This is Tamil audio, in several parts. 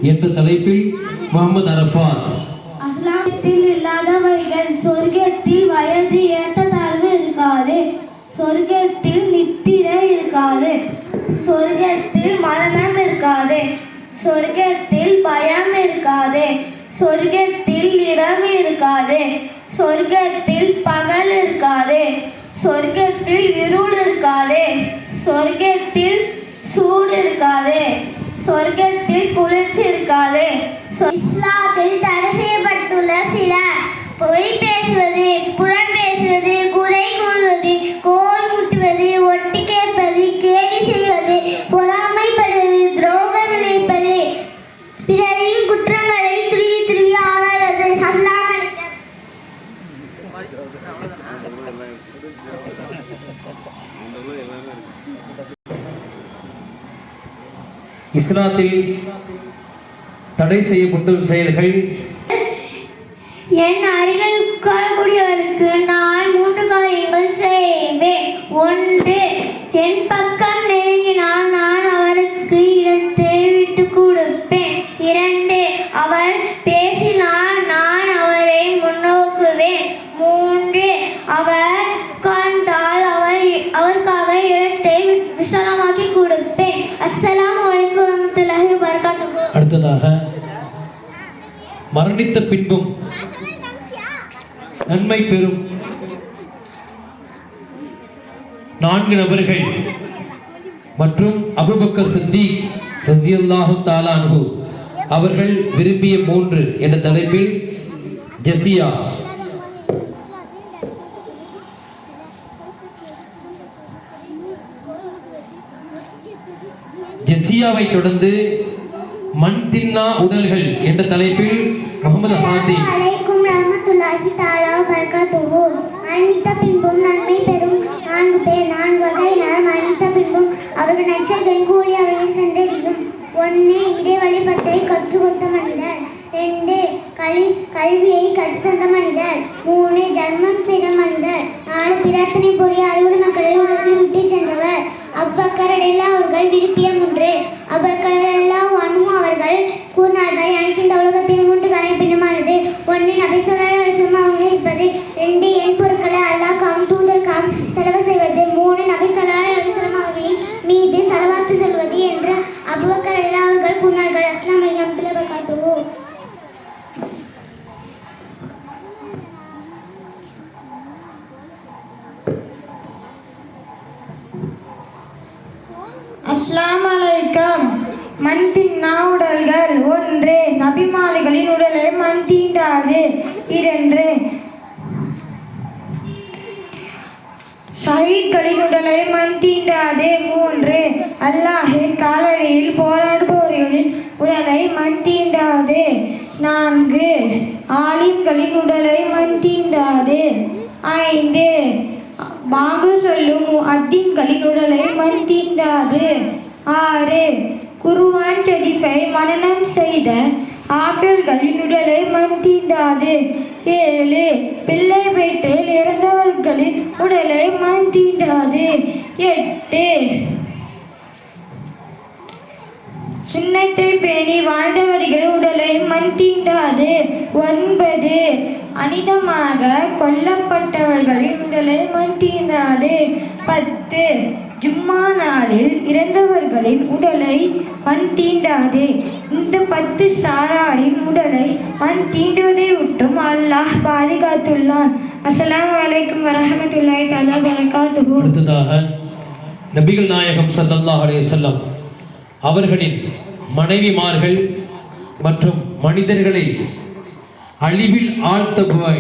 என்ற தலைப்பில் முகமது அரஃபாத். அஸ்லாமத்தில் இல்லாதவைகள் சொர்க்கத்தில் வயது ஏற்றத்தாழ்வு இருக்காது, சொர்க்கத்தில் நித்திரை இருக்காது, சொர்க்கத்தில் மரணம் இருக்காது, சொர்க்கத்தில் பயம் இருக்காது, சொர்க்கத்தில் இரவு இருக்காது, சொர்க்கத்தில் பகல் இருக்காது, சொர்க்கத்தில் இருள் இருக்காது, சொர்க்கத்தில் சூடு இருக்காது, சொர்க்கத்தில் குளிர்ச்சி இருக்காது. இஸ்லாத்தில் தடை செய்யப்பட்டுள்ள சில பொய் பேசுவது, புறம் பேசுவது, குறை கூறுவது, கோல் முட்டுவது, ஒட்டி கேட்பது, கேலி செய்வது, பொறாமைப்படுவது, துரோகம் நினைப்பது, பிறரின் குற்றங்களை துருவி துருவி ஆராய்வது. இஸ்லாத்தில் தடை செய்யப்பட்ட செயல்கள். என் அருகில் உட்காரக்கூடியவருக்கு நான் 3 காரியங்கள் செய்வேன். 1, என் பக்கம் நெருங்கினால் நான் அவருக்கு இடத்தை விட்டு கொடுப்பேன். 2, அவர் பேசினால் நான் அவரை முன்னோக்குவேன். 3, அவர் உட்கார்ந்தால் அவருக்காக இடத்தை விசாலமாக்கி கொடுப்பேன். அஸ்ஸலாமு அலைக்கும் வரஹ்மத்துல்லாஹி வபரகாத்துஹு. அடுத்ததாக, மரணித்த பின்பும் நன்மை பெறும் 4 நபர்கள் மற்றும் அபூபக்கர் சித்திக் ரஸியல்லாஹு தஆலா அன்ஹு அவர்கள் விரும்பிய 3 என்ற தலைப்பில் ஜஸியா. ஜஸியாவை தொடர்ந்து மண் தின்னா உடல்கள் என்ற தலைப்பில் முகமது ஹாதி. அலைக்கும் ரஹ்மத்துல்லாஹி தஆலா வபரகாத்துஹு. மரணித்த பின்பும் நன்மை பெறும் 4 பேர், 4 வகையினர் மரணித்த பின்பும் அவர்கள் நற்செயல்களின் கூலி அவர்களை சென்றடையும். 1, இறை வழிபாட்டை கற்றுக் கொடுத்த மனிதர். 2, கல்வியை கற்றுத்தந்த மனிதர். 3, ஜன்மம் செய்த மனிதர். 4, பிரார்த்தனை புரிய அறிவுள்ள மக்களை உலகில் விட்டு சென்றவர். அபூபக்கர் ரலியல்லாஹு அவர்கள் விரும்பிய 3. அபூபக்கர் ரலியல்லாஹு அன்ஹு அவர்கள் கூறினார்கள், எனக்கு இந்த உலகத்தின் 3 காரியம் பின்னமானது. 1, நபி ஸல்லல்லாஹு அலைஹி வஸல்லம் அவங்க இருப்பது. 2, என் பொருட்களை அல்லாஹ்வுக்காகவும் தூதருக்காகவும் செலவு செய்வது. 3, நபி ஸல்லல்லாஹு அலைஹி வஸல்லம் அவர்களின் மீது ஸலவாத்து சொல்வது என்று அபூபக்கர் ரலியல்லாஹு அவர்கள் கூறினார்கள். அஸ்ஸலாமு அலைக்கும் வரஹ்மத்துல்லாஹி வபரகாத்துஹு. அஸ்ஸலாமு அலைக்கும். மண் தின்னா உடல்கள். 1, நபிமார்களின் உடலை மண் தீண்டாது. 2, ஷஹீத்களின் உடலை மண் தீண்டாது. 3, அல்லாஹ்வின் காலடியில் போராடுபவர்களின் உடலை மண் தீண்டாது. 4, ஆலிம்களின் உடலை மண் தீண்டாது. 5, பாங்கு சொல்லும் முஅத்தின்களின் உடலை மண் தீண்டாது. 6, குர்ஆன் ஷரீஃபை மனனம் செய்த ஆபில்களின் உடலை மண் தீண்டாது. 7, பிள்ளை வீட்டில் இறந்தவர்களின் உடலை மண் தீண்டாது. 8, சுன்னத்தை பேணி வாழ்ந்தவர்கள் உடலை மண் தீண்டாது. 9, அனிதமாக கொல்லப்பட்டவர்களின் உடலை மண் தீண்டாது. 10, ஜும்மா நாளில் இறந்தவர்களின் உடலை மண் தீண்டாது. இந்த 10 சாராரின் உடலை மண் தீண்டுவதை விட்டும் அல்லாஹ் பாதுகாத்துள்ளான். அஸ்ஸலாமு அலைக்கும் வரஹ்மத்துல்லாஹி தஆலா வபரகாத்துஹு. அடுத்ததாக, நபிகள் நாயகம் ஸல்லல்லாஹு அலைஹி வஸல்லம் அவர்களின் மனைவிமார்கள் மற்றும் மனிதர்களை அழிவில் ஆழ்த்தபவை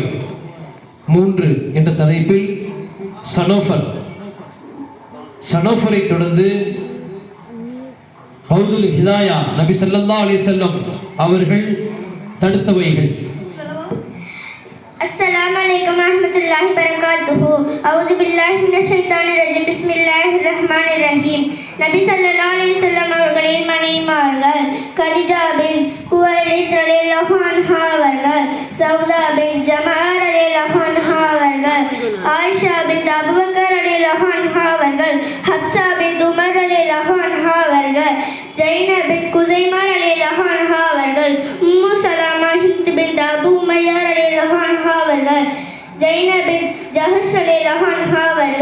3 என்ற தலைப்பில் சனோஃபரை தொடர்ந்து ஹவுதுல் ஹிதாயா நபி ஸல்லல்லாஹு அலைஹி வஸல்லம் அவர்கள் தடுத்தவைகள். அஸ்ஸலாமு அலைக்கும் வரஹ்மத்துல்லாஹி வபரகாத்துஹு. அஊது பில்லாஹி மினஷ் ஷைத்தானிர் ரஜீம். பிஸ்மில்லாஹிர் ரஹ்மானிர் ரஹீம். நபி ஸல்லல்லாஹு அலைஹி வஸல்லம் அவர்களின் மனைவிமார்கள் கதீஜா பின் குவைலித் ரலியல்லாஹு அன்ஹா அவர்கள், சௌதா பின் ஜமார் ரலியல்லாஹு அன்ஹா அவர்கள், ஆயிஷா பின் அபூபக்கர் ரலியல்லாஹு அன்ஹா அவர்கள், ஹப்ஸா பின் உமர் ரலியல்லாஹு அன்ஹா அவர்கள், ஜைனப் பின் குஸைமா ரலியல்லாஹு அன்ஹா ஜைனப் பின் ஜஹஷ் ரலியல்லாஹு அன்ஹா அவர்கள்